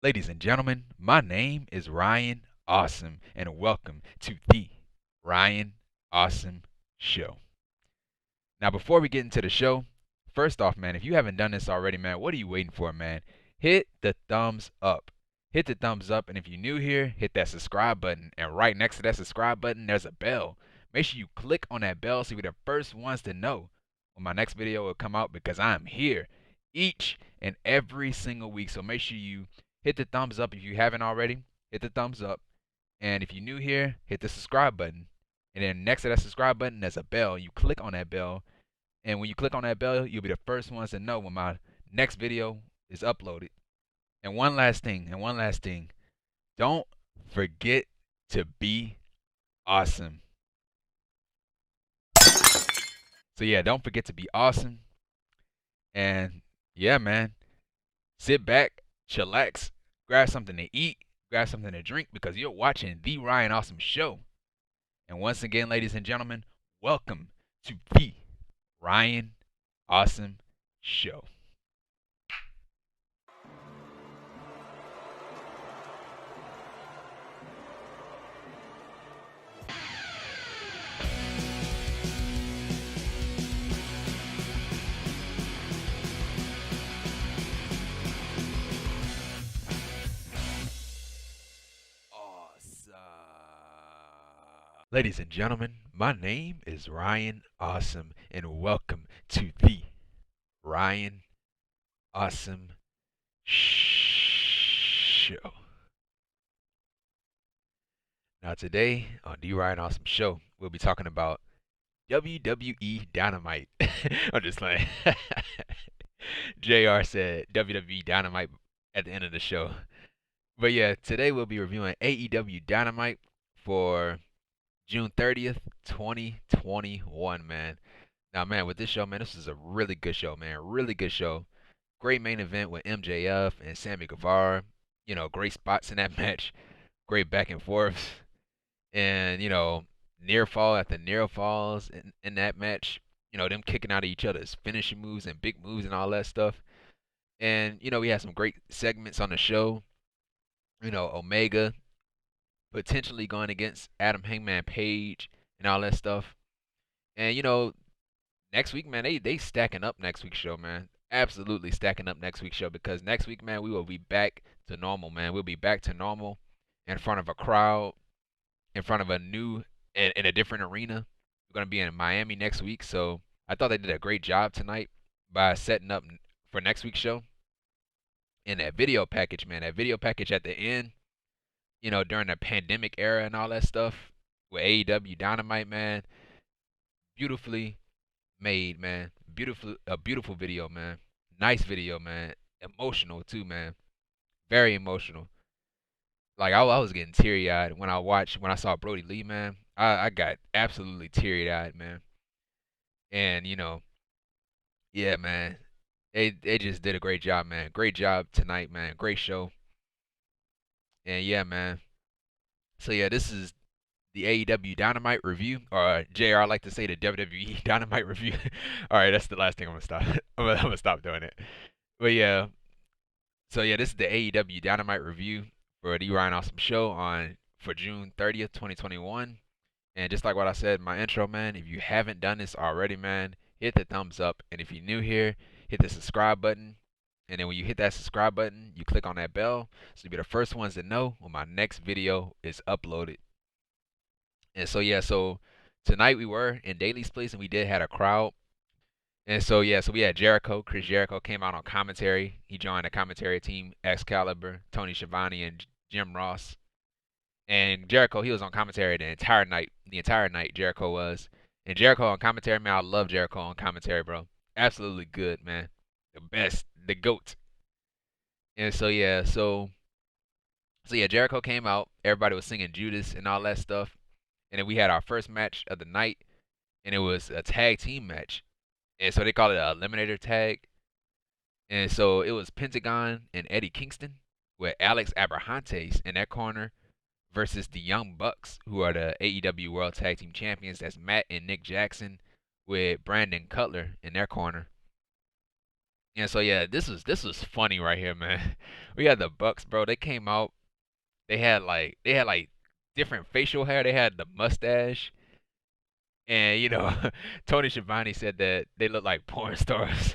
Ladies and gentlemen, my name is Ryan Awesome, and welcome to the Ryan Awesome Show. Now, before we get into the show, first off, man, if you haven't done this already, man, what are you waiting for, man? Hit the thumbs up. Hit the thumbs up, and if you're new here, hit that subscribe button. And right next to that subscribe button, there's a bell. Make sure you click on that bell so you're the first ones to know when my next video will come out because I'm here each and every single week. So make sure you hit the thumbs up if you haven't already. Hit the thumbs up. And if you're new here, hit the subscribe button. And then next to that subscribe button, there's a bell. You click on that bell. And when you click on that bell, you'll be the first ones to know when my next video is uploaded. And one last thing. Don't forget to be awesome. So yeah, don't forget to be awesome. And yeah, man, sit back, chillax, grab something to eat, grab something to drink because you're watching the Ryan Awesome Show. And once again, ladies and gentlemen, welcome to the Ryan Awesome Show. Ladies and gentlemen, my name is Ryan Awesome, and welcome to the Ryan Awesome Show. Now, today on the Ryan Awesome Show, we'll be talking about WWE Dynamite. I'm just playing. JR said WWE Dynamite at the end of the show. But yeah, today we'll be reviewing AEW Dynamite for June 30th, 2021, man. Now, man, with this show, man, this is a really good show, man. Really good show. Great main event with MJF and Sammy Guevara. You know, great spots in that match. Great back and forth. And, near fall after near falls in that match. Them kicking out of each other's finishing moves and big moves and all that stuff. And, we had some great segments on the show. Omega potentially going against Adam Hangman Page and all that stuff. And next week, man, they stacking up next week's show, man. Absolutely stacking up next week's show because next week, man, we will be back to normal, man. We'll be back to normal in front of a crowd, in front of a new in a different arena. We're gonna be in Miami next week, so I thought they did a great job tonight by setting up for next week's show. And that video package, man, that video package at the end, during the pandemic era and all that stuff with AEW Dynamite, man, beautifully made, man. A beautiful video, man. Nice video, man. Emotional too, man. Very emotional. Like I was getting teary eyed when I saw Brody Lee, man. I got absolutely teary eyed, man. And yeah, man. They just did a great job, man. Great job tonight, man. Great show. And yeah, man. So yeah, this is the AEW Dynamite review, or JR like to say the WWE Dynamite review. All right, that's the last thing I'm gonna stop. I'm gonna stop doing it. But yeah, so yeah, this is the AEW Dynamite review for the Ryan Awesome Show for June 30th, 2021. And just like what I said in my intro, man, if you haven't done this already, man, hit the thumbs up. And if you're new here, hit the subscribe button. And then when you hit that subscribe button, you click on that bell so you'll be the first ones to know when my next video is uploaded. And so yeah, so tonight we were in Daly's place and we did had a crowd. And so yeah, so we had Jericho. Chris Jericho came out on commentary. He joined the commentary team, Excalibur, Tony Schiavone, and Jim Ross. And Jericho, he was on commentary the entire night. The entire night Jericho was. And Jericho on commentary, man, I love Jericho on commentary, bro. Absolutely good, man. The best, the GOAT. And so yeah, so yeah, Jericho came out. Everybody was singing Judas and all that stuff. And then we had our first match of the night, and it was a tag team match. And so they call it a Eliminator tag. And so it was Pentagon and Eddie Kingston with Alex Abrahantes in that corner versus the Young Bucks, who are the AEW World Tag Team Champions. That's Matt and Nick Jackson with Brandon Cutler in their corner. And so yeah, this was funny right here, man. We had the Bucks, bro. They came out. They had like different facial hair. They had the mustache. And Tony Schiavone said that they look like porn stars.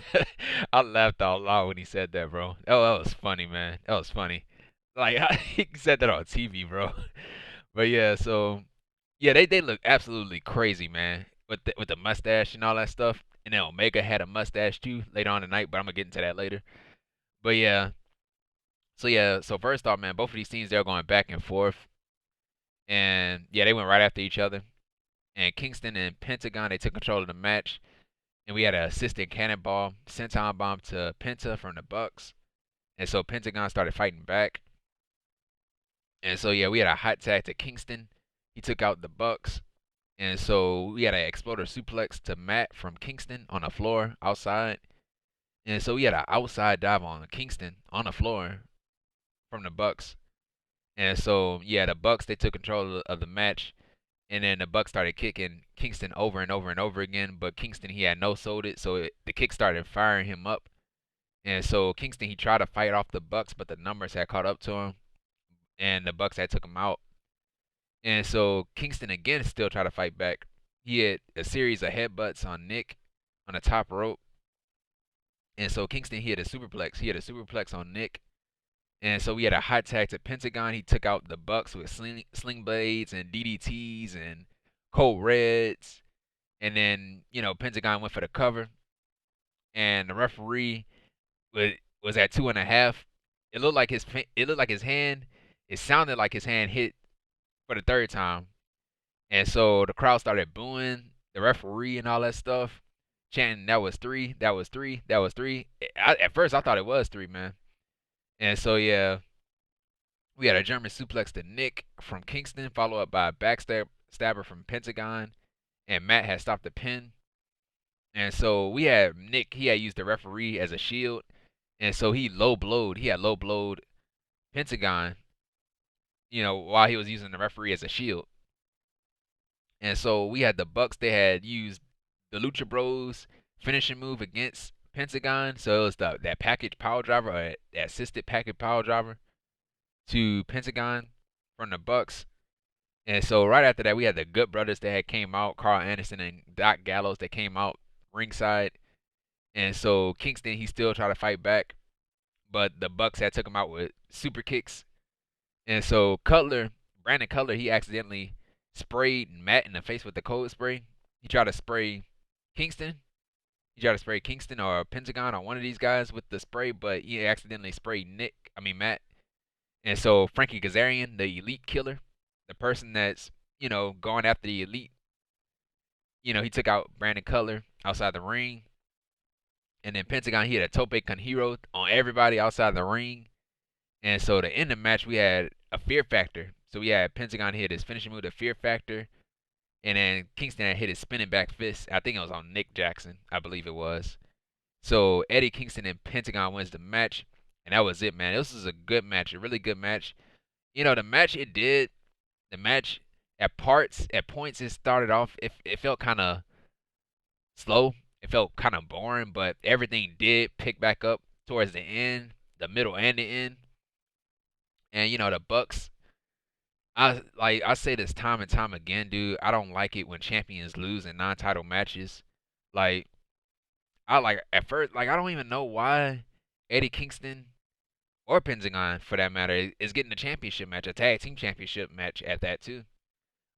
I laughed out loud when he said that, bro. Oh, that was funny, man. That was funny. Like he said that on TV, bro. But yeah, so yeah, they look absolutely crazy, man, with the mustache and all that stuff. And then Omega had a mustache too later on tonight, but I'm gonna get into that later. But so first off, man, both of these teams they're going back and forth, and yeah, they went right after each other. And Kingston and Pentagon they took control of the match, and we had an assistant cannonball senton bomb to Penta from the Bucks, and so Pentagon started fighting back, and so yeah, we had a hot tag to Kingston. He took out the Bucks, and so we had an exploder suplex to Matt from Kingston on the floor outside, and so we had an outside dive on Kingston on the floor from the Bucks, and so yeah, the Bucks they took control of the match. And then the Bucks started kicking Kingston over and over and over again, but Kingston he had no sold it, so the kick started firing him up. And so Kingston he tried to fight off the Bucks, but the numbers had caught up to him, and the Bucks had took him out. And so Kingston again still tried to fight back. He had a series of headbutts on Nick on the top rope, and so Kingston he had a superplex. He had a superplex on Nick, and so we had a hot tag to Pentagon. He took out the Bucks with sling blades and DDTs and cold reds. And then, Pentagon went for the cover. And the referee was at 2.5. It looked like his hand. It sounded like his hand hit for the third time. And so the crowd started booing the referee and all that stuff, chanting that was three, that was three, that was three. At first I thought it was three, man. And so yeah, we had a German suplex to Nick from Kingston, followed up by a backstabber from Pentagon, and Matt had stopped the pin. And so we had Nick, he had used the referee as a shield, and so he had low blowed Pentagon, while he was using the referee as a shield. And so we had the Bucks, they had used the Lucha Bros finishing move against Pentagon. So it was that package power driver, or that assisted package power driver to Pentagon from the Bucks. And so right after that, we had the Good Brothers that had came out, Carl Anderson and Doc Gallows that came out ringside. And so Kingston, he still tried to fight back, but the Bucks had took him out with super kicks. And so Brandon Cutler, he accidentally sprayed Matt in the face with the cold spray. He tried to spray Kingston. He tried to spray Kingston or Pentagon or one of these guys with the spray, but he accidentally sprayed Matt. And so Frankie Kazarian, the elite killer, the person that's, going after the elite, he took out Brandon Cutler outside the ring. And then Pentagon, he had a tope con hero on everybody outside the ring. And so to end the match, we had a fear factor. So we had Pentagon hit his finishing move, the fear factor. And then Kingston had hit his spinning back fist. I think it was on Nick Jackson. I believe it was. So Eddie Kingston and Pentagon wins the match. And that was it, man. This was a good match, a really good match. The match at points, it started off, it felt kind of slow. It felt kind of boring, but everything did pick back up towards the end, the middle and the end. And the Bucks, I say this time and time again, dude. I don't like it when champions lose in non-title matches. Like at first, I don't even know why Eddie Kingston or Pentagon, for that matter, is getting a championship match, a tag team championship match at that too.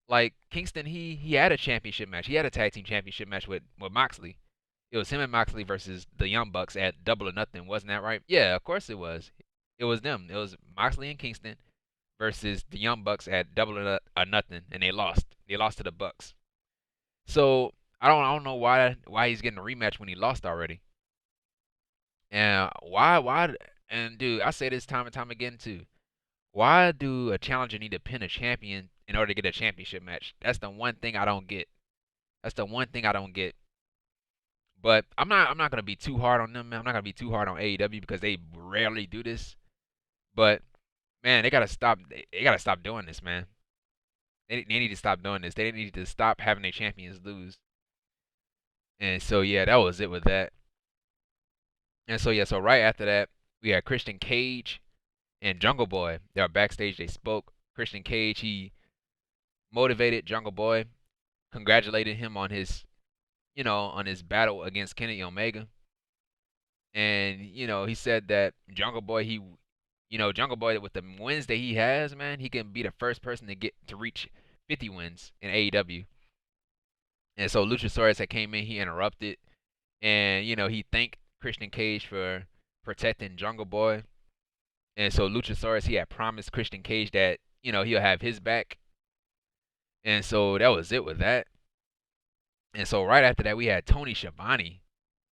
Like Kingston, he had a championship match. He had a tag team championship match with Moxley. It was him and Moxley versus the Young Bucks at Double or Nothing, wasn't that right? Yeah, of course it was. It was them. It was Moxley and Kingston versus the Young Bucks at Double or Nothing, and they lost. They lost to the Bucks. So I don't know why he's getting a rematch when he lost already. And why and dude, I say this time and time again too. Why do a challenger need to pin a champion in order to get a championship match? That's the one thing I don't get. That's the one thing I don't get. But I'm not gonna be too hard on them, man. I'm not gonna be too hard on AEW because they rarely do this. But man, they gotta stop. They gotta stop doing this, man. They need to stop doing this. They need to stop having their champions lose. And so yeah, that was it with that. And so yeah, so right after that, we had Christian Cage and Jungle Boy. They were backstage. They spoke. Christian Cage, he motivated Jungle Boy, congratulated him on his, on his battle against Kenny Omega. And he said that Jungle Boy, Jungle Boy, with the wins that he has, man, he can be the first person to reach 50 wins in AEW. And so Luchasaurus had came in, he interrupted, and he thanked Christian Cage for protecting Jungle Boy. And so Luchasaurus, he had promised Christian Cage that he'll have his back. And so that was it with that. And so right after that, we had Tony Schiavone.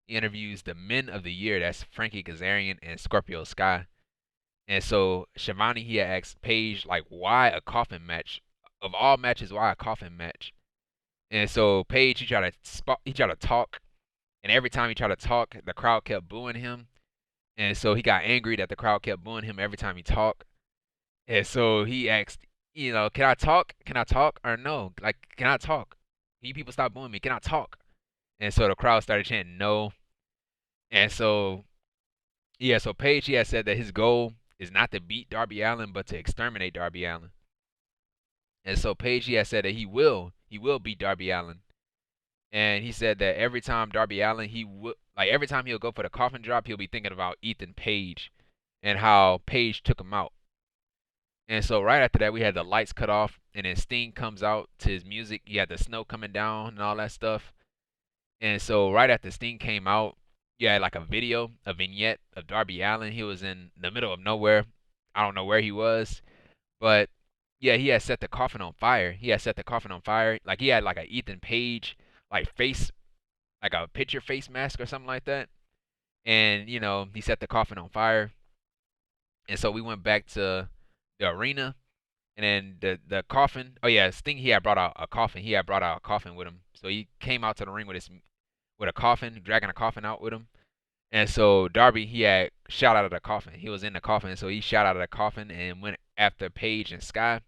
He interviews the men of the year. That's Frankie Kazarian and Scorpio Sky. And so Schiavone, he had asked Paige, like, why a coffin match? Of all matches, why a coffin match? And so Paige, he tried to talk, and every time he tried to talk, the crowd kept booing him. And so he got angry that the crowd kept booing him every time he talked. And so he asked, can I talk? Can I talk or no? Like, can I talk? Can you people stop booing me? Can I talk? And so the crowd started chanting no. And so, yeah, so Paige, he had said that his goal is not to beat Darby Allin, but to exterminate Darby Allin. And so Paige, he had said that he will beat Darby Allin. And he said that every time Darby Allin, every time he'll go for the coffin drop, he'll be thinking about Ethan Page and how Page took him out. And so right after that, we had the lights cut off, and then Sting comes out to his music. You had the snow coming down and all that stuff. And so right after Sting came out, you had like a vignette of Darby Allin. He was in the middle of nowhere. I don't know where he was, but yeah, he had set the coffin on fire. Like he had like a Ethan Page like face, like a picture face mask or something like that. And he set the coffin on fire. And so we went back to the arena, and then the coffin. Oh yeah, Sting, he had brought out a coffin. He had brought out a coffin with him. So he came out to the ring with a coffin, dragging a coffin out with him. And so Darby, he had shot out of the coffin. He was in the coffin, so he shot out of the coffin and went after Page and Sky.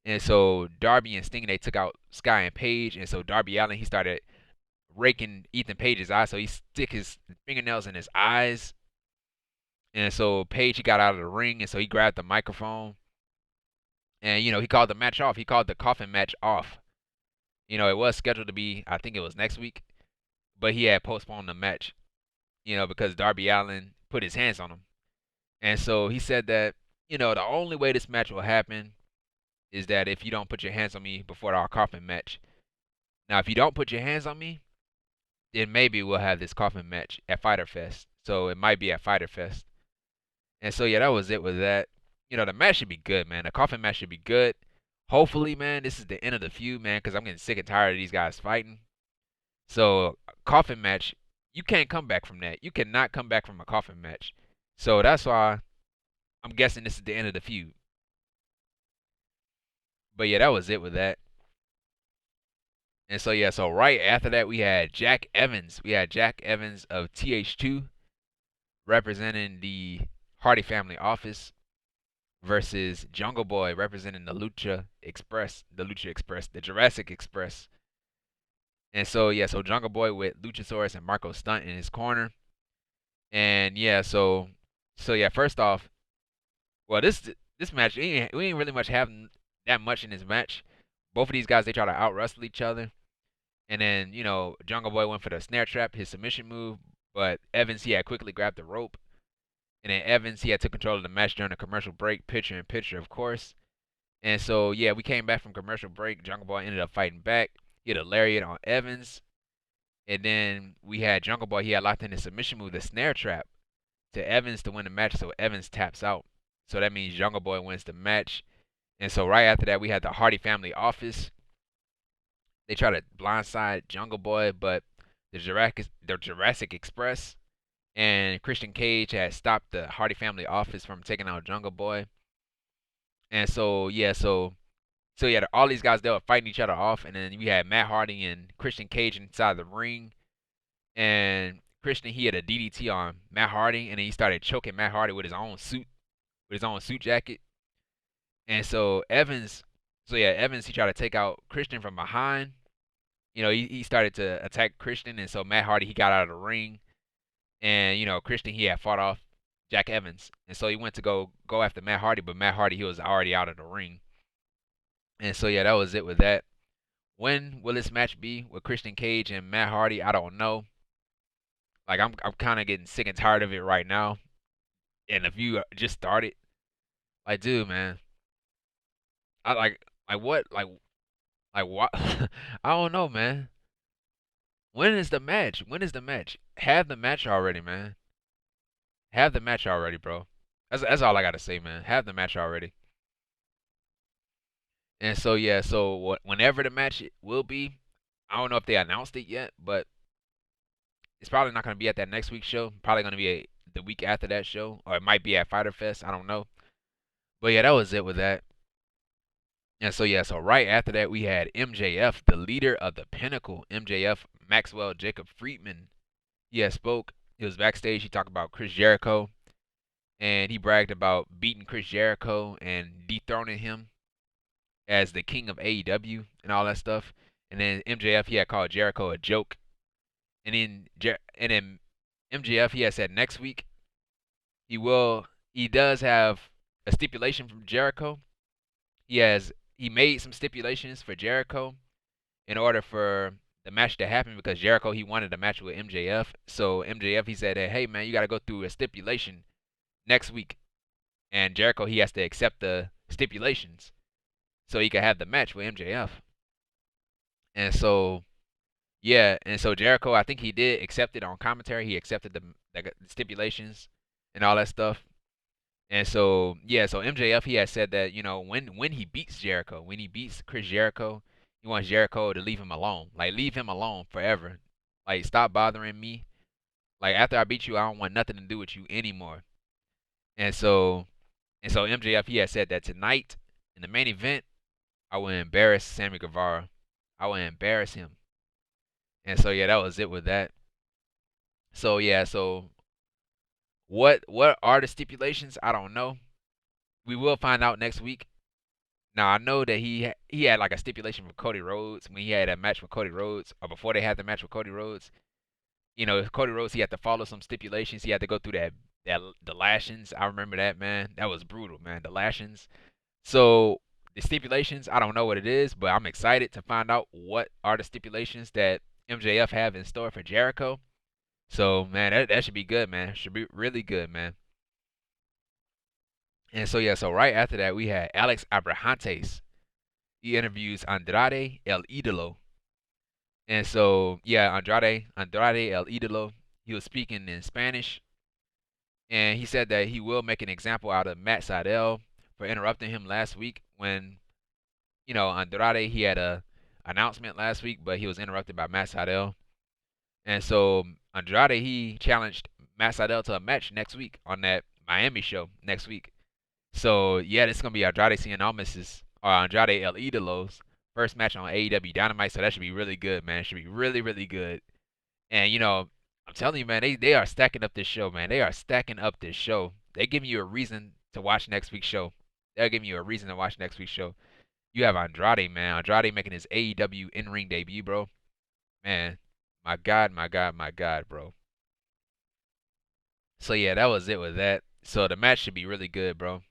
And so Darby and Sting, they took out Sky and Page. And so Darby Allin, he started raking Ethan Page's eyes. So he stick his fingernails in his eyes. And so Page, he got out of the ring, and so he grabbed the microphone. And, he called the match off. He called the coffin match off. It was scheduled to be, I think it was next week, but he had postponed the match, because Darby Allin put his hands on him. And so he said that, the only way this match will happen is that if you don't put your hands on me before our coffin match. Now, if you don't put your hands on me, then maybe we'll have this coffin match at Fyter Fest. So it might be at Fyter Fest. And so, yeah, that was it with that. The match should be good, man. The coffin match should be good. Hopefully, man, this is the end of the feud, man, because I'm getting sick and tired of these guys fighting. So, coffin match, you can't come back from that. You cannot come back from a coffin match. So, that's why I'm guessing this is the end of the feud. But, yeah, that was it with that. And so, yeah, so right after that, we had Jack Evans. We had Jack Evans of TH2 representing the Hardy Family Office versus Jungle Boy representing the Lucha Express, the Jurassic Express. And so, yeah, so Jungle Boy with Luchasaurus and Marko Stunt in his corner. And yeah, so yeah, first off, well, this match, we ain't really much having that much in this match. Both of these guys, they try to out wrestle each other. And then, Jungle Boy went for the snare trap, his submission move, but Evans, he had quickly grabbed the rope. And then Evans, he had took control of the match during the commercial break, picture in picture, of course. And so, yeah, we came back from commercial break. Jungle Boy ended up fighting back. He had a lariat on Evans. And then we had Jungle Boy, he had locked in his submission move, the snare trap, to Evans to win the match. So Evans taps out. So that means Jungle Boy wins the match. And so right after that, we had the Hardy Family Office. They try to blindside Jungle Boy, but the Jurassic Express and Christian Cage had stopped the Hardy Family Office from taking out Jungle Boy. And so yeah, all these guys, they were fighting each other off, and then we had Matt Hardy and Christian Cage inside the ring, and Christian, he had a DDT on Matt Hardy, and then he started choking Matt Hardy with his own suit jacket. And so Evans, he tried to take out Christian from behind. He started to attack Christian, and so Matt Hardy, he got out of the ring. And Christian, he had fought off Jack Evans, and so he went to go after Matt Hardy, but Matt Hardy, he was already out of the ring. And so yeah, that was it with that. When will this match be with Christian Cage and Matt Hardy? I don't know. Like I'm kind of getting sick and tired of it right now. And if you just started, like, dude, man, I like what like what? I don't know, man. When is the match? When is the match? Have the match already, man. Have the match already, bro. That's all I gotta say, man. Have the match already. And so yeah, so whenever the match will be, I don't know if they announced it yet, but it's probably not gonna be at that next week's show. Probably gonna be the week after that show, or it might be at Fyter Fest. I don't know. But yeah, that was it with that. And so yeah, so right after that we had MJF, the leader of the Pinnacle. MJF, Maxwell Jacob Friedman. He had spoke. He was backstage. He talked about Chris Jericho, and he bragged about beating Chris Jericho and dethroning him as the king of AEW and all that stuff. And then MJF, he had called Jericho a joke. And then MJF, he had said next week he does have a stipulation from Jericho. He made some stipulations for Jericho in order for the match to happen, because Jericho, he wanted a match with MJF. So MJF, he said, hey man, you got to go through a stipulation next week. And Jericho, he has to accept the stipulations so he could have the match with MJF. And so yeah, and so Jericho, I think he did accept it on commentary. He accepted the stipulations and all that stuff. And so yeah, so MJF, he had said that when he beats Jericho, when he beats Chris Jericho, he wants Jericho to leave him alone, like leave him alone forever, like stop bothering me. Like after I beat you, I don't want nothing to do with you anymore. And so MJF, he had said that tonight in the main event, I will embarrass Sammy Guevara. I will embarrass him. And so yeah, that was it with that. So yeah, so what are the stipulations? I don't know. We will find out next week. Now I know that he had like a stipulation for Cody Rhodes when he had a match with Cody Rhodes, or before they had the match with Cody Rhodes. Cody Rhodes, he had to follow some stipulations. He had to go through the lashings. I remember that, man. That was brutal, man. The lashings. So the stipulations, I don't know what it is, but I'm excited to find out what are the stipulations that MJF have in store for Jericho. So man, that should be good, man. Should be really good, man. And so yeah, so right after that we had Alex Abrahantes. He interviews Andrade El Idolo. And so yeah, Andrade El Idolo, he was speaking in Spanish, and he said that he will make an example out of Matt Sydal for interrupting him last week when Andrade, he had a announcement last week, but he was interrupted by Matt Sydal. And so Andrade, he challenged Matt Sydal to a match next week on that Miami show next week. So yeah, this is gonna be Andrade Cien Almas's or Andrade El Idolo's first match on AEW Dynamite. So that should be really good, man. It should be really, really good. And I'm telling you, man, they are stacking up this show, man. They are stacking up this show. They're giving you a reason to watch next week's show. They're giving you a reason to watch next week's show. You have Andrade, man. Andrade making his AEW in-ring debut, bro. Man, my God, my God, my God, bro. So yeah, that was it with that. So the match should be really good, bro.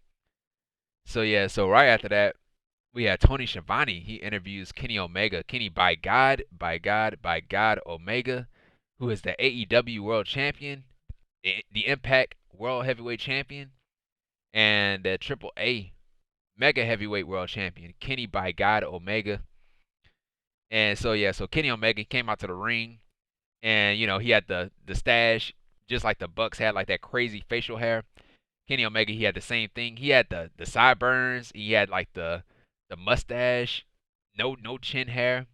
So yeah, so right after that, we had Tony Schiavone. He interviews Kenny Omega. Kenny, by God, by God, by God, Omega, who is the AEW World Champion, the Impact World Heavyweight Champion, and the Triple A Mega Heavyweight World Champion. Kenny, by God, Omega. And so yeah, so Kenny Omega came out to the ring, and he had the stash, just like the Bucks had, like that crazy facial hair. Kenny Omega, he had the same thing. He had the sideburns. He had like the mustache, no chin hair.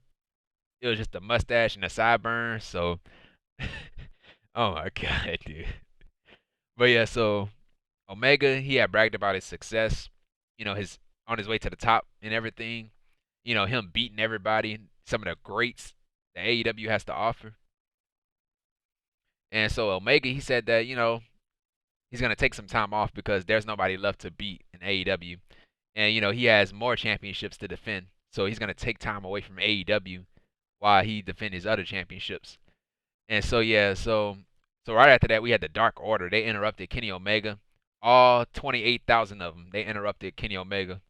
It was just the mustache and the sideburns. So, oh my God, dude. But yeah, so Omega, he had bragged about his success. His on his way to the top and everything. Him beating everybody, some of the greats that AEW has to offer. And so Omega, he said that he's gonna take some time off because there's nobody left to beat in AEW, and he has more championships to defend. So he's gonna take time away from AEW while he defend his other championships. And so yeah, so So right after that, we had the Dark Order. They interrupted Kenny Omega. All 28,000 of them. They interrupted Kenny Omega.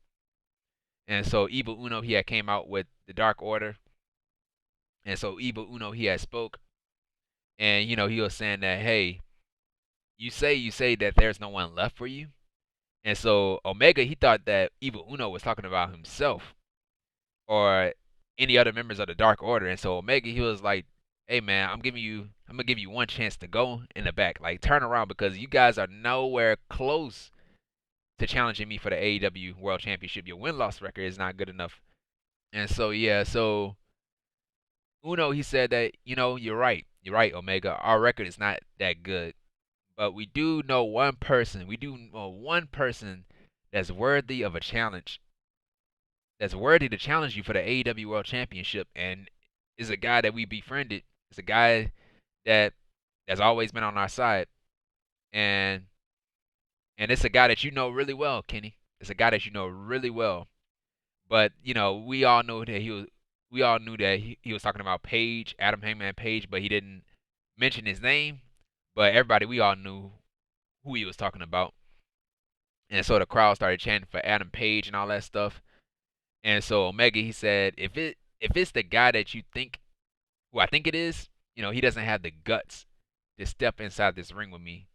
And so Evil Uno, he had came out with the Dark Order. And so Evil Uno, he had spoke. And, he was saying that, hey, you say that there's no one left for you. And so Omega, he thought that Evil Uno was talking about himself or any other members of the Dark Order. And so Omega, he was like, hey man, I'm gonna give you one chance to go in the back. Like turn around because you guys are nowhere close to challenging me for the AEW World Championship. Your win-loss record is not good enough. And so yeah, so Uno, he said that, you're right. You're right, Omega. Our record is not that good. But we do know one person. We do know one person that's worthy of a challenge. That's worthy to challenge you for the AEW World Championship, and is a guy that we befriended. It's a guy that's always been on our side, and it's a guy that you know really well, Kenny. It's a guy that you know really well. But we all know that we all knew that he was talking about Page, Adam Hangman Page, but he didn't mention his name. But everybody, we all knew who he was talking about. And so the crowd started chanting for Adam Page and all that stuff. And so Omega, he said, if it's the guy that you think, who I think it is, he doesn't have the guts to step inside this ring with me.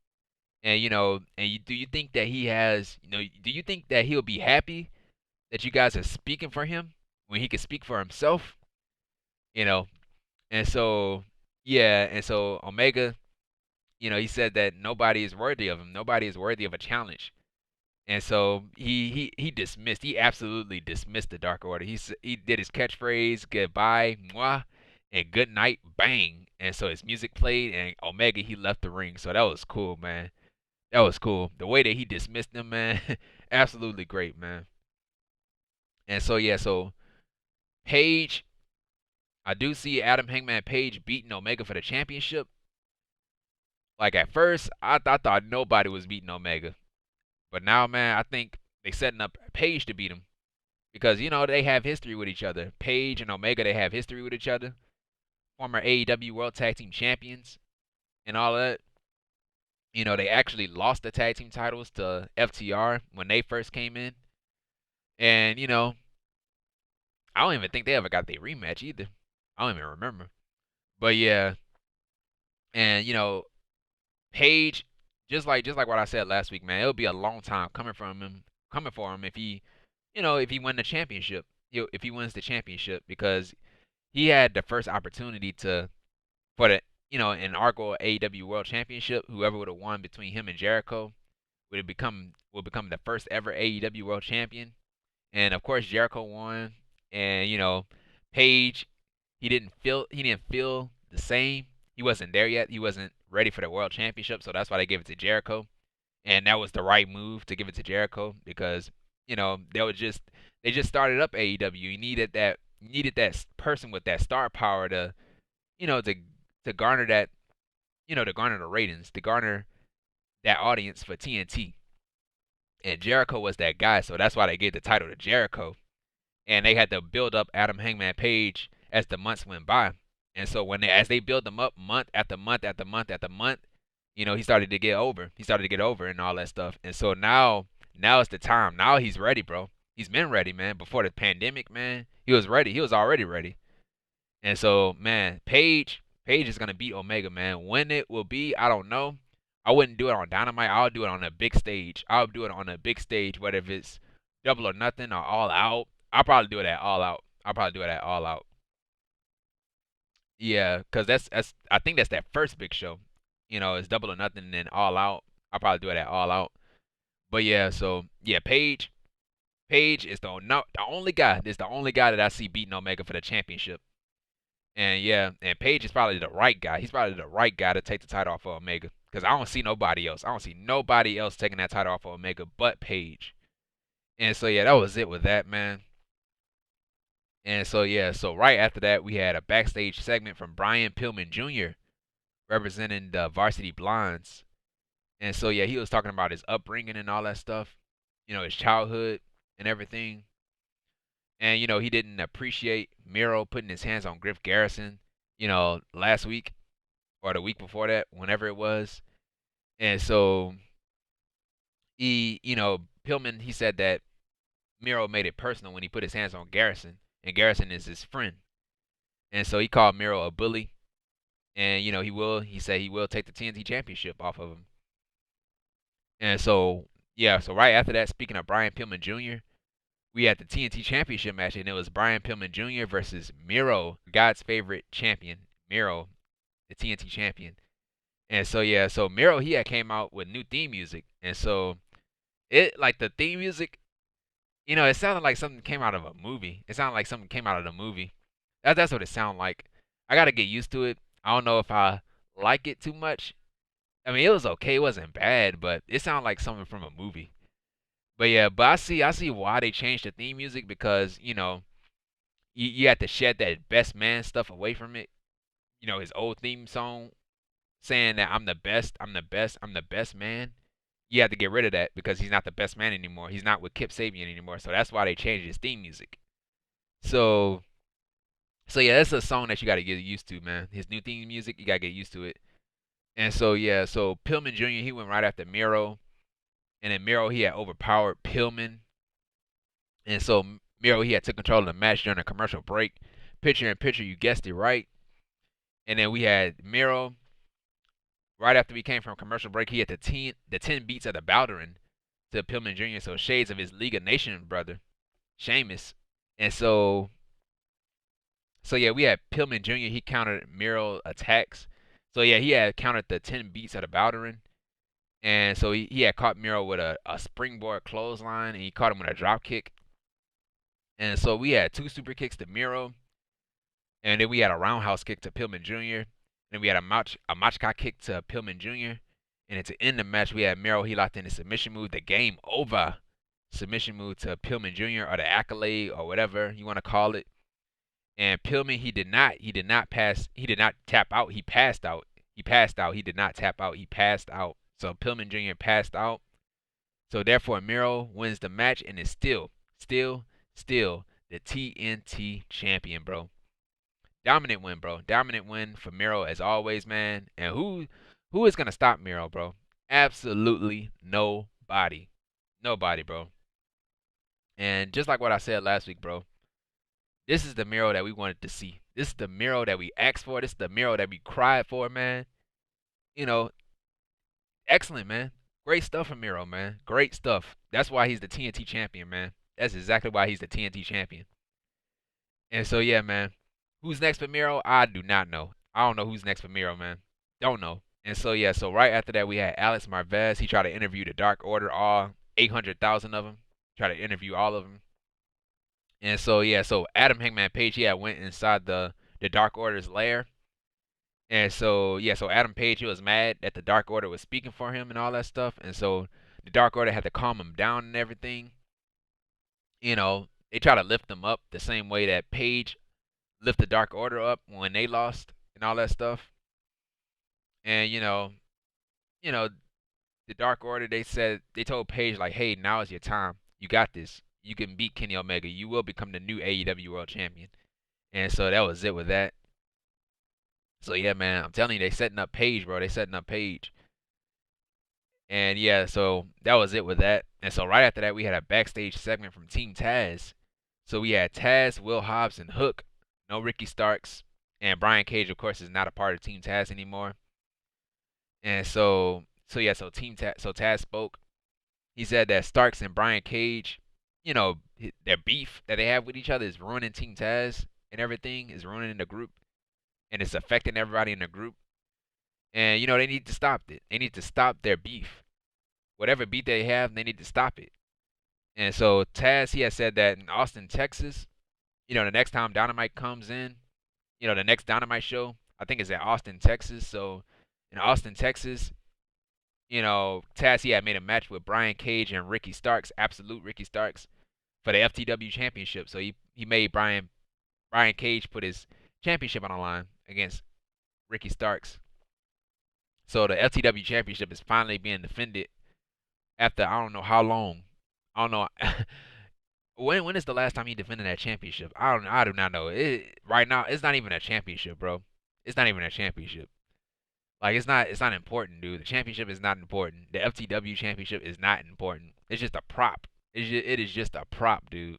And do you think that he has, do you think that he'll be happy that you guys are speaking for him when he can speak for himself? And so yeah, and so Omega, he said that nobody is worthy of him. Nobody is worthy of a challenge. And so he dismissed. He absolutely dismissed the Dark Order. He did his catchphrase, goodbye, mwah, and good night, bang. And so his music played, and Omega, he left the ring. So that was cool, man. That was cool. The way that he dismissed them, man, absolutely great, man. And so yeah, so Page, I do see Adam Hangman Page beating Omega for the championship. Like at first, I thought nobody was beating Omega. But now, man, I think they setting up Page to beat him because they have history with each other. Page and Omega, they have history with each other. Former AEW World Tag Team Champions and all that. They actually lost the tag team titles to FTR when they first came in, and I don't even think they ever got their rematch either. I don't even remember. But yeah, and Page, just like what I said last week, man, it'll be a long time coming for him if he, if he win the championship, if he wins the championship, because he had the first opportunity for the, in Argo AEW World Championship. Whoever would have won between him and Jericho would become the first ever AEW World Champion, and of course Jericho won, and Page, he didn't feel the same. He wasn't there yet. He wasn't ready for the World Championship, so that's why they gave it to Jericho. And that was the right move to give it to Jericho because they just started up AEW. You needed that person with that star power to to garner that to garner the ratings, to garner that audience for TNT. And Jericho was that guy, so that's why they gave the title to Jericho. And they had to build up Adam Hangman Page as the months went by. And so as they build them up month after month after month after month, he started to get over. He started to get over and all that stuff. And so now is the time. Now he's ready, bro. He's been ready, man. Before the pandemic, man, he was ready. He was already ready. And so, man, Page is gonna beat Omega, man. When it will be, I don't know. I wouldn't do it on Dynamite. I'll do it on a big stage. I'll do it on a big stage, whether if it's Double or Nothing or All Out. I'll probably do it at All Out. Yeah, cause that's I think that's that first big show. It's Double or Nothing and then All Out. I'll probably do it at All Out. But yeah, so yeah, Page is the only guy. This the only guy that I see beating Omega for the championship. And yeah, and Page is probably the right guy. He's probably the right guy to take the title off of Omega. Because I don't see nobody else. I don't see nobody else taking that title off of Omega but Page. And so yeah, that was it with that, man. And so yeah, so right after that, we had a backstage segment from Brian Pillman Jr. representing the Varsity Blondes. And so yeah, he was talking about his upbringing and all that stuff, his childhood and everything. And he didn't appreciate Miro putting his hands on Griff Garrison, last week or the week before that, whenever it was. And so Pillman, he said that Miro made it personal when he put his hands on Garrison, and Garrison is his friend. And so he called Miro a bully, and he said he will take the TNT Championship off of him. And so so right after that, speaking of Brian Pillman Jr., we had the TNT Championship match, and it was Brian Pillman Jr. versus Miro, God's favorite champion, Miro, the TNT champion. And so Miro, he had came out with new theme music, and so it like the theme music, it sounded like something came out of a movie. It sounded like something came out of the movie. That's what it sounded like. I gotta get used to it. I don't know if I like it too much. I mean, it was okay. It wasn't bad, but it sounded like something from a movie. But yeah, but I see why they changed the theme music, because you had to shed that best man stuff away from it. His old theme song saying that I'm the best, I'm the best, I'm the best man. You have to get rid of that because he's not the best man anymore. He's not with Kip Sabian anymore. So that's why they changed his theme music. So yeah, that's a song that you got to get used to, man. His new theme music, you got to get used to it. And so so Pillman Jr., he went right after Miro. And then Miro, he had overpowered Pillman. And so Miro, he had took control of the match during a commercial break. Picture in picture, you guessed it right. And then we had Miro. Right after we came from commercial break, he had the 10 beats of the Bowderin to Pillman Jr. So shades of his League of Nations brother, Sheamus. And so yeah, we had Pillman Jr. He countered Miro attacks. So yeah, he had countered the 10 beats of the Bowderin. And so he had caught Miro with a springboard clothesline, and he caught him with a drop kick. And so we had 2 super kicks to Miro, and then we had a roundhouse kick to Pillman Jr. And then we had a Machka kick to Pillman Jr. And then to end the match, we had Miro, he locked in a submission move, the game over submission move to Pillman Jr. or the accolade or whatever you want to call it. And Pillman, he did not tap out, he passed out. He did not tap out, he passed out. So Pillman Jr. passed out. So therefore Miro wins the match and is still the TNT champion, bro. Dominant win, bro. Dominant win for Miro as always, man. And who is gonna stop Miro, bro? Absolutely nobody. Nobody, bro. And just like what I said last week, bro, this is the Miro that we wanted to see. This is the Miro that we asked for. This is the Miro that we cried for, man. Excellent, man. Great stuff from Miro, man. Great stuff. That's why he's the TNT champion, man. That's exactly why he's the TNT champion. And so yeah, man. Who's next for Miro? I do not know. I don't know who's next for Miro, man. Don't know. And so yeah, so right after that we had Alex Marvez. He tried to interview the Dark Order, all 800,000 of them. Tried to interview all of them. And so yeah, so Adam Hangman Page, he had went inside the Dark Order's lair. And so yeah, so Adam Page, he was mad that the Dark Order was speaking for him and all that stuff. And so the Dark Order had to calm him down and everything. They try to lift him up the same way that Page lift the Dark Order up when they lost and all that stuff. And the Dark Order, they told Page like, hey, now is your time. You got this. You can beat Kenny Omega. You will become the new AEW World Champion. And so that was it with that. So yeah, man, I'm telling you, they setting up Page, bro. They setting up Page. And yeah, so that was it with that. And so right after that, we had a backstage segment from Team Taz. So we had Taz, Will Hobbs, and Hook. No Ricky Starks. And Brian Cage, of course, is not a part of Team Taz anymore. And so Taz spoke. He said that Starks and Brian Cage, their beef that they have with each other is ruining Team Taz and everything, is ruining the group. And it's affecting everybody in the group. And, they need to stop it. They need to stop their beef. Whatever beef they have, they need to stop it. And so Taz, he has said that in Austin, Texas, the next time Dynamite comes in, the next Dynamite show, I think is at Austin, Texas. So in Austin, Texas, Taz, he had made a match with Brian Cage and Ricky Starks, absolute Ricky Starks, for the FTW Championship. So he made Brian Cage put his championship on the line against Ricky Starks. So the FTW Championship is finally being defended after I don't know how long. I don't know. When is the last time he defended that championship? I do not know. Right now, it's not even a championship, bro. It's not even a championship. Like it's not important, dude. The championship is not important. The FTW championship is not important. It's just a prop. It is just a prop, dude.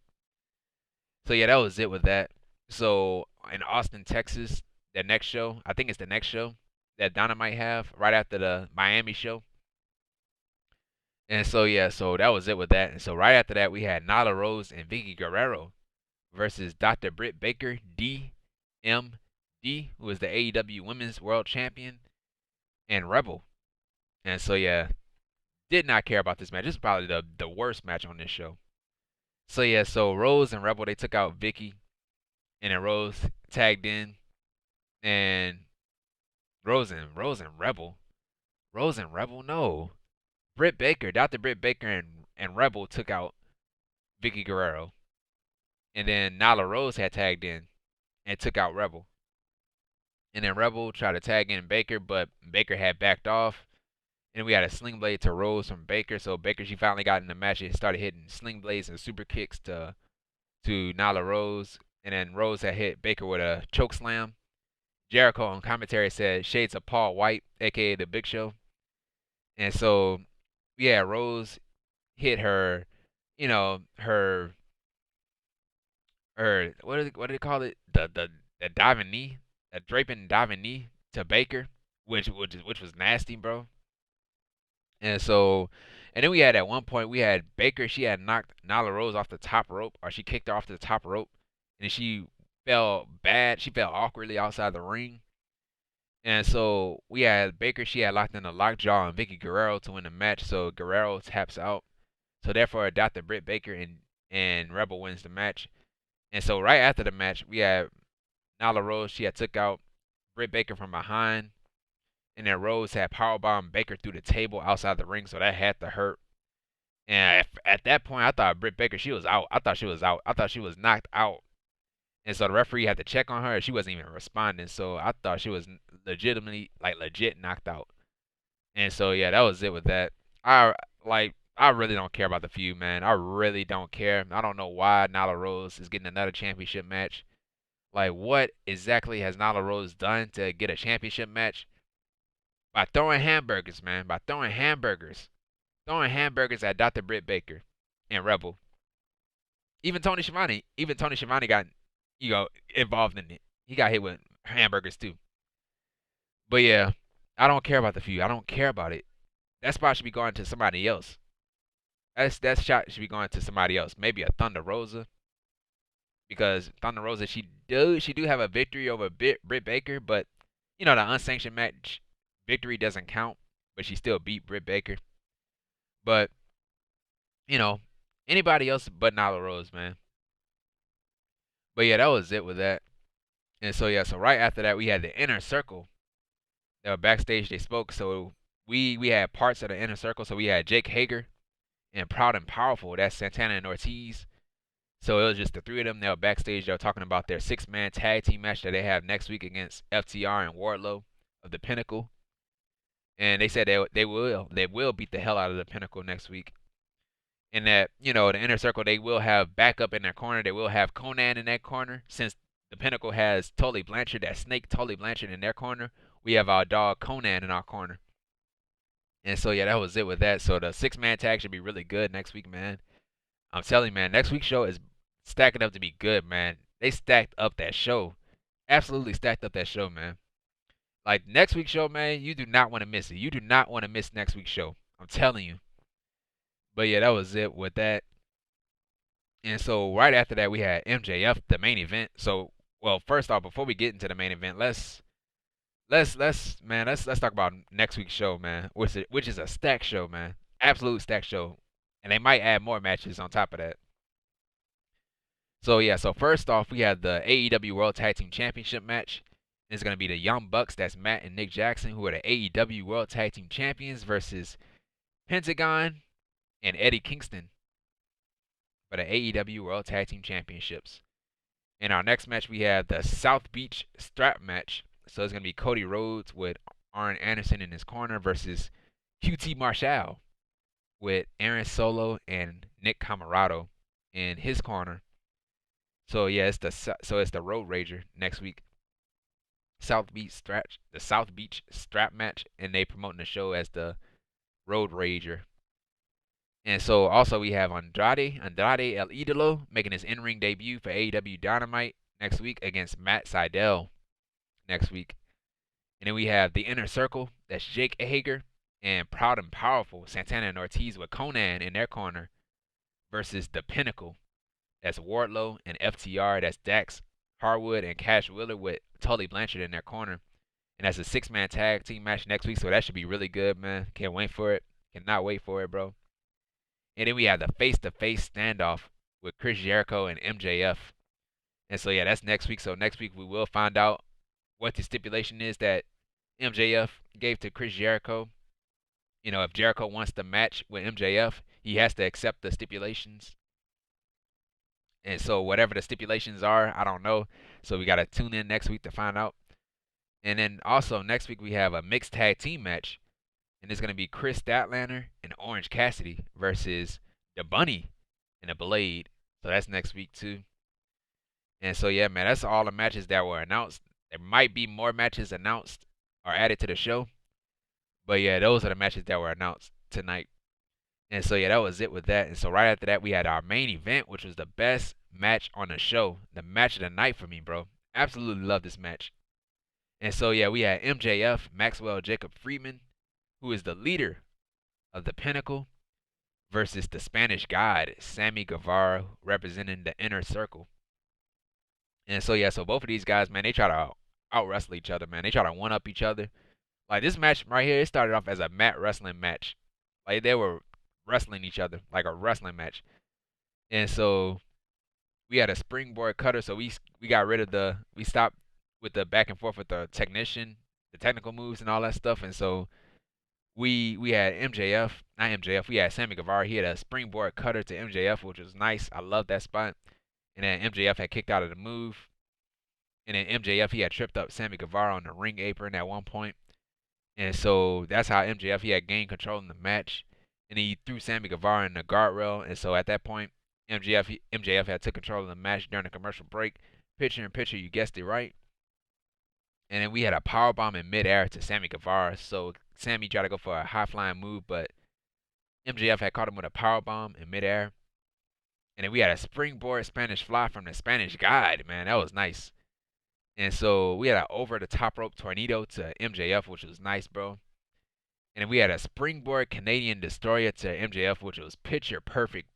So yeah, that was it with that. So in Austin, Texas, the next show, I think it's the next show that Dynamite have right after the Miami show. And so yeah, so that was it with that. And so right after that, we had Nyla Rose and Vickie Guerrero versus Dr. Britt Baker, D.M.D, who is the AEW Women's World Champion, and Rebel. And so yeah, did not care about this match. This is probably the worst match on this show. So yeah, so Rose and Rebel, they took out Vickie, and then Rose tagged in, and Rose and Rebel, no. Britt Baker, Dr. Britt Baker and Rebel took out Vickie Guerrero. And then Nyla Rose had tagged in and took out Rebel. And then Rebel tried to tag in Baker, but Baker had backed off. And we had a sling blade to Rose from Baker. So Baker, she finally got in the match and started hitting sling blades and super kicks to Nyla Rose. And then Rose had hit Baker with a choke slam. Jericho on commentary said shades of Paul White, aka the Big Show. And so yeah, Rose hit her, her what do they call it? The diving knee, a draping diving knee to Baker, which was nasty, bro. And so, and then we had at one point we had Baker. She had knocked Nyla Rose off the top rope, or she kicked her off the top rope, and she fell bad. She fell awkwardly outside the ring. And so we had Baker. She had locked in a lockjaw on Vickie Guerrero to win the match. So Guerrero taps out. So therefore, Dr. Britt Baker and Rebel wins the match. And so right after the match, we had Nyla Rose. She had took out Britt Baker from behind, and then Rose had powerbombed Baker through the table outside the ring. So that had to hurt. And at that point, I thought Britt Baker, she was out. I thought she was out. I thought she was knocked out. And so the referee had to check on her. She wasn't even responding. So I thought she was legitimately, like legit knocked out. And so yeah, that was it with that. I really don't care about the feud, man. I really don't care. I don't know why Nyla Rose is getting another championship match. Like, what exactly has Nyla Rose done to get a championship match? By throwing hamburgers, man. By throwing hamburgers. Throwing hamburgers at Dr. Britt Baker and Rebel. Even Tony Schiavone got, involved in it. He got hit with hamburgers too. But yeah, I don't care about the feud. I don't care about it. That spot should be going to somebody else. That shot should be going to somebody else. Maybe a Thunder Rosa. Because Thunder Rosa, she do have a victory over Britt Baker, but the unsanctioned match victory doesn't count. But she still beat Britt Baker. But anybody else but Nyla Rose, man. But yeah, that was it with that. And so yeah, so right after that we had the Inner Circle. They were backstage. They spoke. So we had parts of the Inner Circle. So we had Jake Hager and Proud and Powerful. That's Santana and Ortiz. So it was just the three of them. They were backstage. They were talking about their 6-man tag team match that they have next week against FTR and Wardlow of the Pinnacle. And they said they will beat the hell out of the Pinnacle next week. And that, the Inner Circle, they will have backup in their corner. They will have Conan in that corner. Since the Pinnacle has Tully Blanchard, that snake Tully Blanchard in their corner, we have our dog Conan in our corner. And so yeah, that was it with that. So the 6-man tag should be really good next week, man. I'm telling you, man, next week's show is stacking up to be good, man. They stacked up that show. Absolutely stacked up that show, man. Like, next week's show, man, you do not want to miss it. You do not want to miss next week's show. I'm telling you. But yeah, that was it with that. And so right after that, we had MJF, the main event. So, well, first off, before we get into the main event, let's talk about next week's show, man. Which is a stack show, man. Absolute stack show. And they might add more matches on top of that. So yeah, so first off, we have the AEW World Tag Team Championship match. It's going to be the Young Bucks, that's Matt and Nick Jackson, who are the AEW World Tag Team Champions, versus Pentagon and Eddie Kingston for the AEW World Tag Team Championships. In our next match, we have the South Beach Strap match. So it's going to be Cody Rhodes with Arn Anderson in his corner versus QT Marshall with Aaron Solo and Nick Camarado in his corner. So yeah, it's the Road Rager next week. South Beach strap match, and they promoting the show as the Road Rager. And so also we have Andrade El Idolo making his in-ring debut for AEW Dynamite next week against Matt Sydal next week. And then we have the Inner Circle, that's Jake Hager and Proud and Powerful Santana and Ortiz with Conan in their corner versus the Pinnacle, that's Wardlow and FTR, that's Dax Harwood and Cash Wheeler with Tully Blanchard in their corner. And that's a 6-man tag team match next week, so that should be really good, man. Can't wait for it. Cannot wait for it, bro. And then we have the face-to-face standoff with Chris Jericho and MJF. And so, yeah, that's next week. So next week we will find out what the stipulation is that MJF gave to Chris Jericho. You know, if Jericho wants to match with MJF, he has to accept the stipulations. And so whatever the stipulations are, I don't know. So we got to tune in next week to find out. And then also next week we have a mixed tag team match. And it's going to be Chris Statlander and Orange Cassidy versus the Bunny and the Blade. So that's next week too. And so, yeah, man, that's all the matches that were announced. There might be more matches announced or added to the show. But, yeah, those are the matches that were announced tonight. And so, yeah, that was it with that. And so right after that, we had our main event, which was the best match on the show. The match of the night for me, bro. Absolutely love this match. And so, yeah, we had MJF, Maxwell Jacob Friedman, who is the leader of the Pinnacle, versus the Spanish God, Sammy Guevara, representing the Inner Circle. And so, yeah, so both of these guys, man, they try to out-wrestle each other, man. They try to one-up each other. Like, this match right here, it started off as a mat wrestling match. Like, they were wrestling each other, like a wrestling match. And so, we had a springboard cutter, so we got rid of we stopped with the back and forth with the technical moves and all that stuff. And so, we had we had Sammy Guevara. He had a springboard cutter to MJF, which was nice. I love that spot. And then MJF had kicked out of the move. And then MJF, he had tripped up Sammy Guevara on the ring apron at one point. And so that's how MJF, he had gained control in the match. And he threw Sammy Guevara in the guardrail. And so at that point, MJF had took control of the match during the commercial break. Picture in picture, you guessed it right. And then we had a powerbomb in midair to Sammy Guevara. So Sammy tried to go for a high-flying move, but MJF had caught him with a powerbomb in midair. And then we had a springboard Spanish fly from the Spanish God, man. That was nice. And so we had an over-the-top rope tornado to MJF, which was nice, bro. And then we had a springboard Canadian destroyer to MJF, which was picture perfect.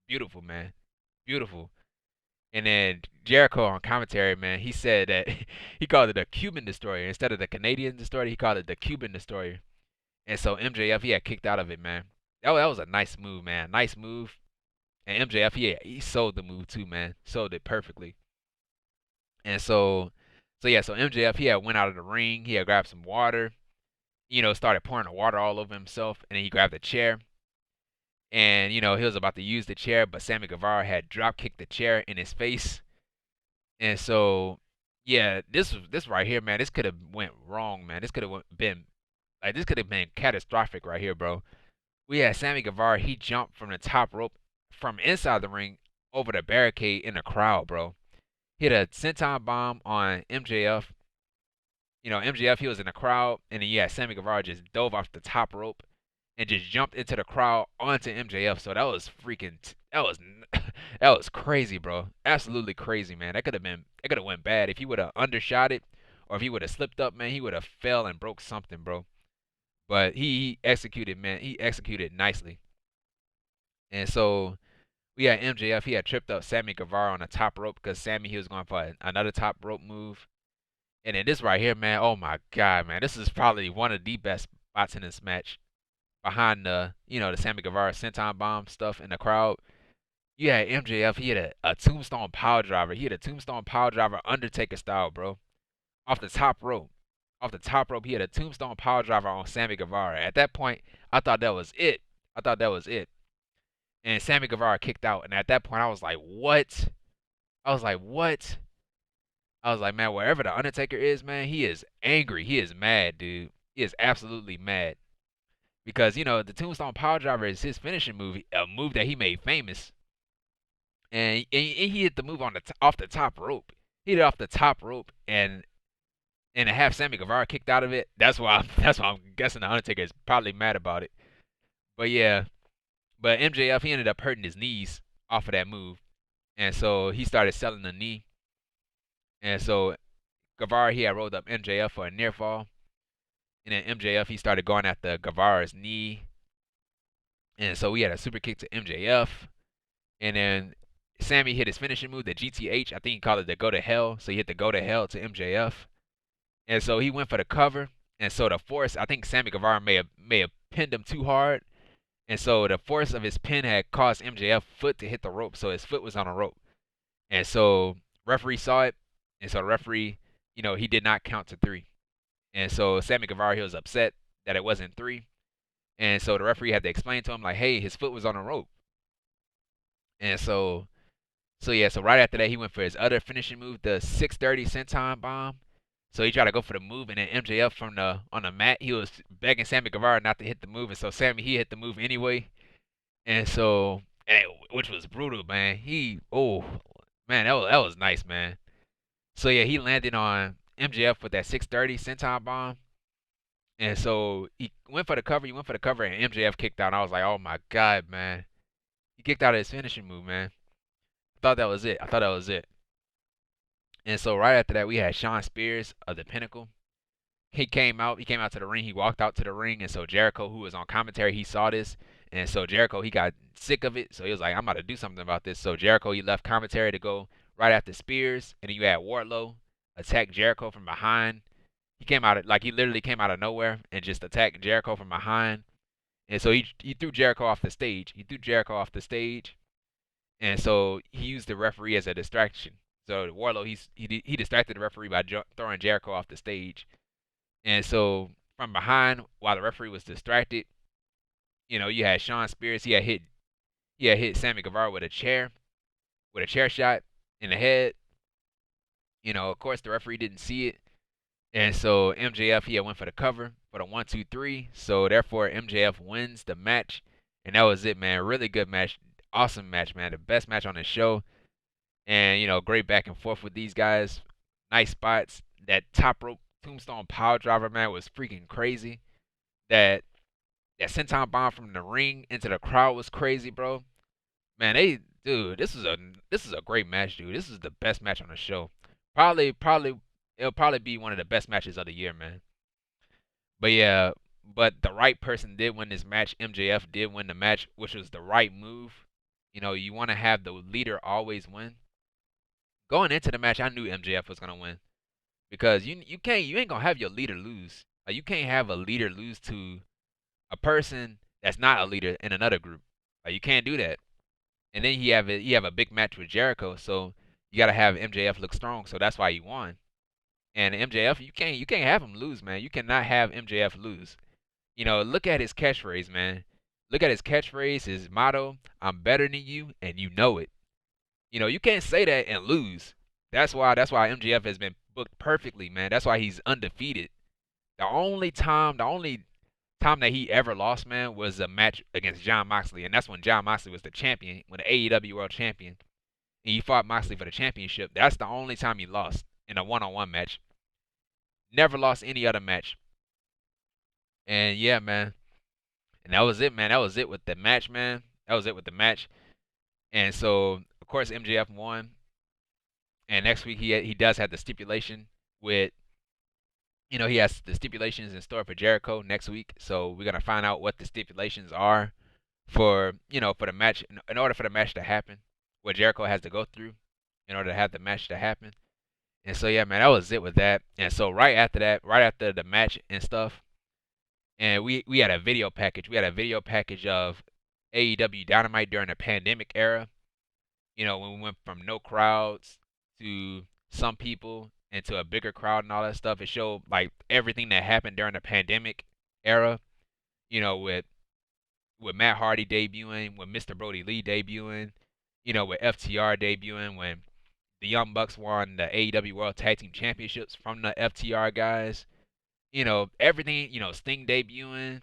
Beautiful, man. Beautiful. And then Jericho on commentary, man, he said that he called it a Cuban destroyer. Instead of the Canadian destroyer, he called it the Cuban destroyer. And so MJF, he had kicked out of it, man. That was a nice move, man. Nice move. And MJF, he sold the move too, man. Sold it perfectly. And so MJF, he had went out of the ring. He had grabbed some water, started pouring the water all over himself. And then he grabbed a chair. And, he was about to use the chair, but Sammy Guevara had drop kicked the chair in his face. And so, yeah, this right here, man, this could have went wrong, man. This could have been catastrophic right here, bro. We had Sammy Guevara, he jumped from the top rope from inside the ring over the barricade in the crowd, bro. Hit a senton bomb on MJF. MJF, he was in the crowd, and then, yeah, Sammy Guevara just dove off the top rope and just jumped into the crowd onto MJF. So that was that was crazy, bro. Absolutely crazy, man. It could have went bad if he would have undershot it, or if he would have slipped up, man. He would have fell and broke something, bro. But he executed, man. He executed nicely. And so we had MJF. He had tripped up Sammy Guevara on the top rope because Sammy, he was going for another top rope move. And then this right here, man. Oh my God, man. This is probably one of the best spots in this match. Behind the Sammy Guevara senton bomb stuff in the crowd, you had MJF. He had a tombstone power driver. He had a tombstone power driver Undertaker style, bro. Off the top rope. He had a tombstone power driver on Sammy Guevara. At that point, I thought that was it. And Sammy Guevara kicked out. And at that point, I was like, what? I was like, man, wherever the Undertaker is, man, he is angry. He is mad, dude. He is absolutely mad. Because, the Tombstone Power Driver is his finishing move, a move that he made famous. And he hit the move off the top rope. He hit it off the top rope, and and to have Sammy Guevara kicked out of it, that's why I'm guessing the Undertaker is probably mad about it. But yeah, but MJF he ended up hurting his knees off of that move, and so he started selling the knee, and so Guevara he had rolled up MJF for a near fall, and then MJF he started going after Guevara's knee, and so we had a super kick to MJF, and then Sammy hit his finishing move, the GTH. I think he called it the Go to Hell, so he hit the Go to Hell to MJF. And so he went for the cover. And so the force, I think Sammy Guevara may have pinned him too hard. And so the force of his pin had caused MJF foot to hit the rope. So his foot was on a rope. And so referee saw it. And so the referee, he did not count to 3. And so Sammy Guevara, he was upset that it wasn't 3. And so the referee had to explain to him, like, hey, his foot was on a rope. And so yeah, so right after that, he went for his other finishing move, the 630 senton bomb. So he tried to go for the move, and then MJF on the mat, he was begging Sammy Guevara not to hit the move, and so Sammy he hit the move anyway, and so which was brutal, man. Man, that was nice, man. So yeah, he landed on MJF with that 630 senton bomb, and so he went for the cover, and MJF kicked out. And I was like, oh my god, man, he kicked out of his finishing move, man. I thought that was it. And so right after that, we had Shawn Spears of the Pinnacle. He came out to the ring. He walked out to the ring, and so Jericho, who was on commentary, he saw this, and so Jericho he got sick of it. So he was like, I'm about to do something about this. So Jericho he left commentary to go right after Spears, and then you had Wardlow attack Jericho from behind. He literally came out of nowhere and just attacked Jericho from behind. And so he threw Jericho off the stage. And so he used the referee as a distraction. So Wardlow he distracted the referee by throwing Jericho off the stage. And so from behind, while the referee was distracted, you had Shawn Spears. He had hit Sammy Guevara with a chair shot in the head. Of course the referee didn't see it, and so MJF he had went for the cover for the 1-2-3. So therefore MJF wins the match, and that was it, man. Really good match, awesome match, man. The best match on the show, and great back and forth with these guys. Nice spots. That top rope tombstone power driver, man, was freaking crazy. That senton bomb from the ring into the crowd was crazy, bro. Man, this is a great match, dude. This is the best match on the show. Probably it'll probably be one of the best matches of the year, man. But yeah, but the right person did win this match. MJF did win the match, which was the right move. You want to have the leader always win. Going into the match, I knew MJF was gonna win because you ain't gonna have your leader lose. Like, you can't have a leader lose to a person that's not a leader in another group. Like, you can't do that. And then you have a big match with Jericho, so you gotta have MJF look strong. So that's why he won. And MJF, you can't have him lose, man. You cannot have MJF lose. Look at his catchphrase, man. Look at his catchphrase, his motto: "I'm better than you, and you know it." You can't say that and lose. That's why MJF has been booked perfectly, man. That's why he's undefeated. The only time that he ever lost, man, was a match against Jon Moxley, and that's when Jon Moxley was the champion, when the AEW World Champion, and he fought Moxley for the championship. That's the only time he lost in a one-on-one match. Never lost any other match. And yeah, man. And that was it, man. That was it with the match, man. That was it with the match. And so, of course, MJF won. And next week he does have the stipulation with, he has the stipulations in store for Jericho next week. So we're gonna find out what the stipulations are for the match, in order for the match to happen, what Jericho has to go through in order to have the match to happen. And so yeah, man, that was it with that. And so right after the match and stuff, and we had a video package. We had a video package of AEW Dynamite during the pandemic era. When we went from no crowds to some people into a bigger crowd and all that stuff. It showed like everything that happened during the pandemic era. With Matt Hardy debuting, with Mr. Brody Lee debuting, with FTR debuting, when the Young Bucks won the AEW World Tag Team Championships from the FTR guys. Everything, Sting debuting,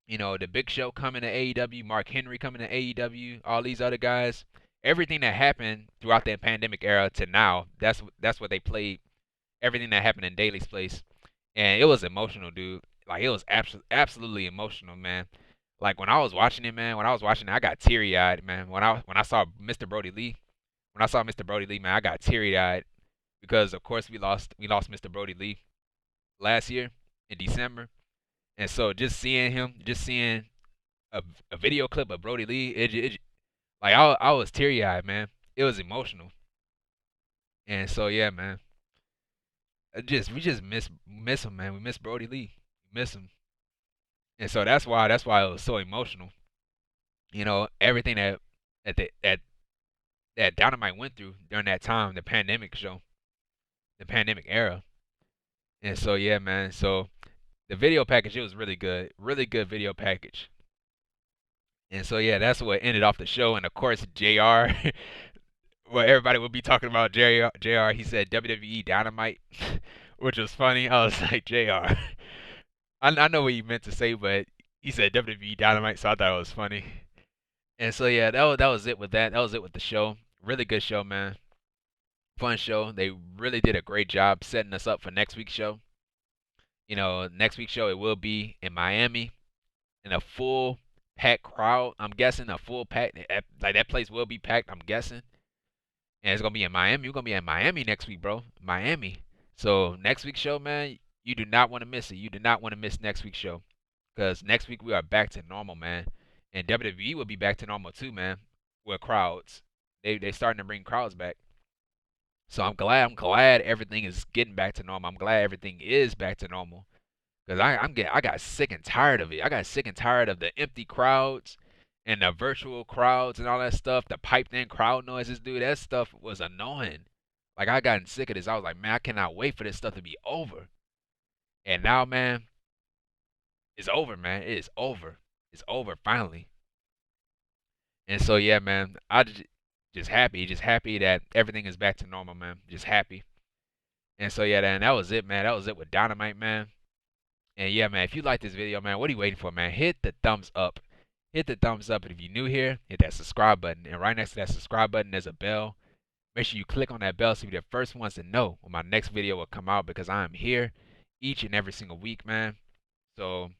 the Big Show coming to AEW, Mark Henry coming to AEW, all these other guys. Everything that happened throughout the pandemic era to now, that's what they played everything that happened in Daly's place, and it was emotional, dude. Like it was absolutely emotional, man. Like when I was watching it, man. When I was watching it, I got teary eyed, man. When I saw Mr. Brody Lee, when I saw Mr. Brody Lee, man, I got teary eyed because of course we lost Mr. Brody Lee last year in December, and so just seeing him, just seeing a, a video clip of Brody Lee, like I was teary eyed, man. It was emotional, and so yeah, man. We just miss him, man. We miss Brody Lee. We miss him, and so that's why it was so emotional. You know everything that that Dynamite went through during that time, the pandemic show, the pandemic era, and so yeah, man. So the video package, it was really good video package, and so yeah, that's what ended off the show. And of course, Jr. Well, everybody would be talking about Jr. He said WWE Dynamite, which was funny. I was like, Jr. I know what you meant to say, but he said WWE Dynamite, so I thought it was funny. And so yeah, that was it with that. That was it with the show. Really good show, man. Fun show. They really did a great job setting us up for next week's show. You know, next week's show it will be in Miami in a full packed crowd. I'm guessing a full pack like that place will be packed. I'm guessing, and it's gonna be in Miami. You're gonna be in Miami next week, bro. Miami. So next week's show, man, you do not want to miss it. You do not want to miss next week's show. Because next week we are back to normal, man. And WWE will be back to normal too, man. With crowds. They starting to bring crowds back. So I'm glad everything is getting back to normal. I'm glad everything is back to normal. Cause I got sick and tired of it. I got sick and tired of the empty crowds and the virtual crowds and all that stuff. The piped in crowd noises, dude. That stuff was annoying. Like I gotten sick of this. I was like, man, I cannot wait for this stuff to be over. And now, man, it's over, man. It is over. It's over finally. And so yeah, man, just happy that everything is back to normal, man. Just happy. And so yeah, then that was it, man. That was it with Dynamite, man. And yeah, man, if you like this video, man, what are you waiting for, man? Hit the thumbs up. Hit the thumbs up. And if you're new here, hit that subscribe button. And right next to that subscribe button, there's a bell. Make sure you click on that bell so you're the first ones to know when my next video will come out because I am here each and every single week, man. So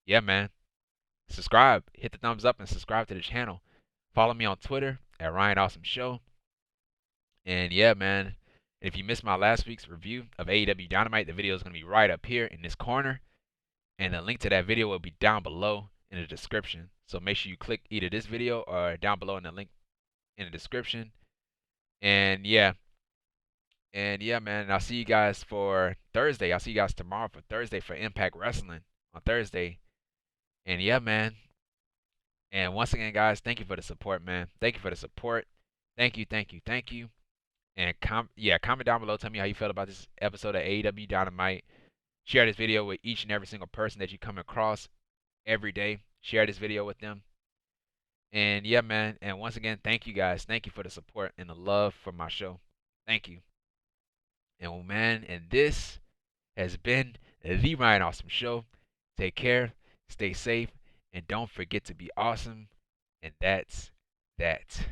yeah, man. Subscribe, hit the thumbs up, and subscribe to the channel. Follow me on Twitter at Ryan Awesome Show. And yeah, man. If you missed my last week's review of AEW Dynamite, the video is going to be right up here in this corner. And the link to that video will be down below in the description. So make sure you click either this video or down below in the link in the description. And yeah. And yeah, man. I'll see you guys for Thursday. I'll see you guys tomorrow for Thursday for Impact Wrestling on Thursday. And yeah, man. And once again, guys, thank you for the support, man. Thank you for the support. Thank you, thank you, thank you. And comment down below. Tell me how you felt about this episode of AEW Dynamite. Share this video with each and every single person that you come across every day. Share this video with them. And yeah, man. And once again, thank you guys. Thank you for the support and the love for my show. Thank you. And man, and this has been the Ryan Awesome Show. Take care, stay safe, and don't forget to be awesome. And that's that.